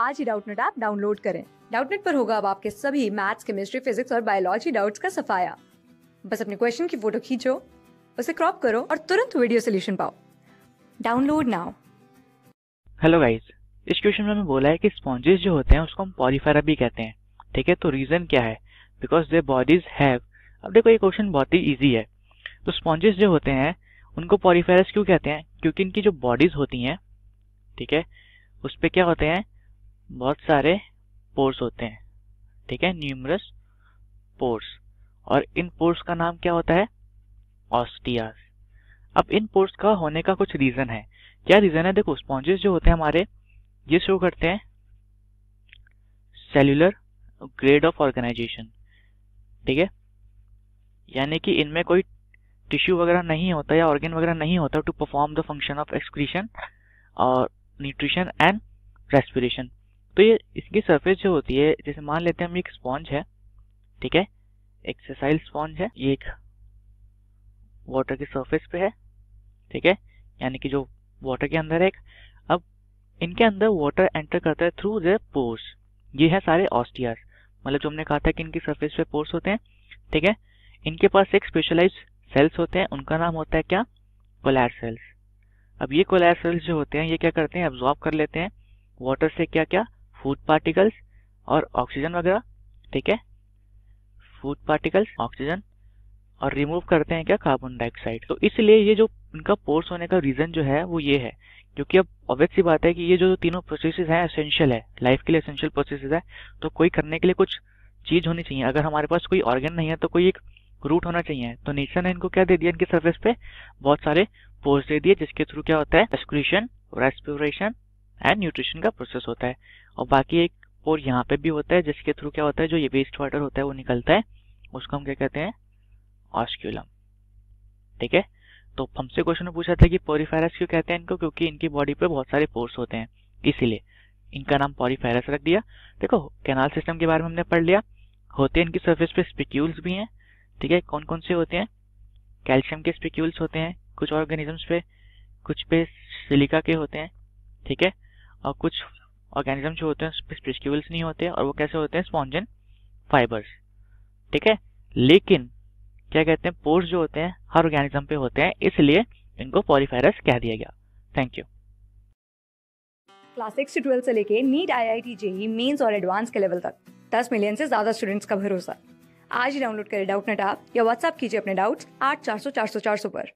आज ही Doubtnut app download करें। Doubtnut पर होगा अब आपके सभी मैथ्स, केमिस्ट्री, फिजिक्स और बायोलॉजी डाउट्स का सफाया। बस अपने क्वेश्चन की फोटो खींचो, उसे क्रॉप करो और तुरंत वीडियो सोल्यूशन पाओ। Download now. हेलो गाइस, इस क्वेश्चन में हमें बोला है कि स्पॉन्जेस जो होते हैं उसको हम पॉलीफेरा भी कहते हैं। ठीक है, तो रीजन क्या है? Because their bodies have. अब देखो, ये क्वेश्चन बहुत ही इजी है। तो स्पॉन्जेस जो होते हैं उनको पॉलीफेरस क्यों कहते हैं? क्योंकि इनकी जो बॉडीज होती हैं, ठीक है, उस पे क्या होते हैं? बहुत सारे पोर्स होते हैं। ठीक है, न्यूमरस पोर्स। और इन पोर्स का नाम क्या होता है? ऑस्टियास। अब इन पोर्स का होने का कुछ रीजन है। क्या रीजन है? देखो, स्पॉन्जेस जो होते हैं हमारे, ये शो करते हैं सेल्यूलर ग्रेड ऑफ ऑर्गेनाइजेशन। ठीक है, यानी कि इनमें कोई टिश्यू वगैरह नहीं होता या ऑर्गन वगैरह नहीं होता to perform the function of excretion और न्यूट्रिशन एंड रेस्पिरेशन। तो ये इसकी सरफेस जो होती है, जैसे मान लेते हैं हम एक स्पॉन्ज है, ठीक है, एक सेसाइल स्पॉन्ज है, ये एक वाटर की सरफेस पे है, ठीक है, यानी कि जो वाटर के अंदर है एक। अब इनके अंदर वाटर एंटर करता है थ्रू द पोर्स। ये है सारे ऑस्टियास, मतलब जो हमने कहा था कि इनकी सरफेस पे पोर्स होते हैं। ठीक है, इनके पास एक स्पेशलाइज्ड सेल्स होते हैं, उनका नाम होता है क्या? कोलैर सेल्स। अब ये कोलैर सेल्स जो होते हैं ये क्या करते हैं? एब्जॉर्ब कर लेते हैं वाटर से क्या क्या? फूड पार्टिकल्स और ऑक्सीजन वगैरह। ठीक है, फूड पार्टिकल्स, ऑक्सीजन, और रिमूव करते हैं क्या? Carbon dioxide. तो इसलिए ये जो इनका पोर्स होने का रीजन जो है वो ये है, क्योंकि अब ऑब्वियस सी बात है कि ये जो तीनों प्रोसेसेस हैं एसेंशियल है, लाइफ के लिए एसेंशियल प्रोसेसेस है। तो कोई करने के लिए कुछ चीज होनी चाहिए। अगर हमारे पास कोई ऑर्गन नहीं है तो कोई एक रूट होना चाहिए। तो नेचर ने इनको क्या दे दिया? इनकी सरफेस पे बहुत सारे पोर्स दे दिए, जिसके थ्रू क्या होता है? एक्सक्रीशन, रेस्पिरेशन एंड न्यूट्रिशन का प्रोसेस होता है। और बाकी एक पोर यहाँ पे भी होता है, जिसके थ्रू क्या होता है? जो ये वेस्ट वाटर होता है वो निकलता है, उसको हम क्या कहते हैं? ऑस्क्यूलम। ठीक है, तो हमसे क्वेश्चन में पूछा था कि पॉलीफेरस क्यों कहते हैं इनको? क्योंकि इनकी बॉडी पे बहुत सारे पोर्स होते हैं, इसीलिए इनका नाम पॉलीफेरस रख दिया। देखो, कैनाल सिस्टम के बारे में हमने पढ़ लिया। होते हैं इनकी सरफेस पे स्पिक्यूल्स भी हैं। ठीक है, कौन कौन से होते हैं? कैल्शियम के स्पिक्यूल्स होते हैं कुछ ऑर्गेनिजम्स पे, कुछ पे सिलिका के होते हैं। ठीक है, और कुछ ऑर्गेनिज्म जो होते हैं उस पे स्पिक्यूल्स नहीं होते, और वो कैसे होते हैं? स्पॉन्जन फाइबर्स। ठीक है, लेकिन क्या कहते हैं? पोर्स जो होते हैं हर ऑर्गेनिज्म पे होते हैं, इसलिए इनको पॉलीफेरस कह दिया गया। Thank you. क्लास 6 से 12 से लेके नीट, IIT, JEE मेंस और एडवांस के लेवल तक 10 मिलियन से ज्यादा स्टूडेंट्स का भरोसा। आज ही डाउनलोड करें डाउटनेट ऐप या व्हाट्सएप कीजिए अपने डाउट्स 8400 400 400 पर।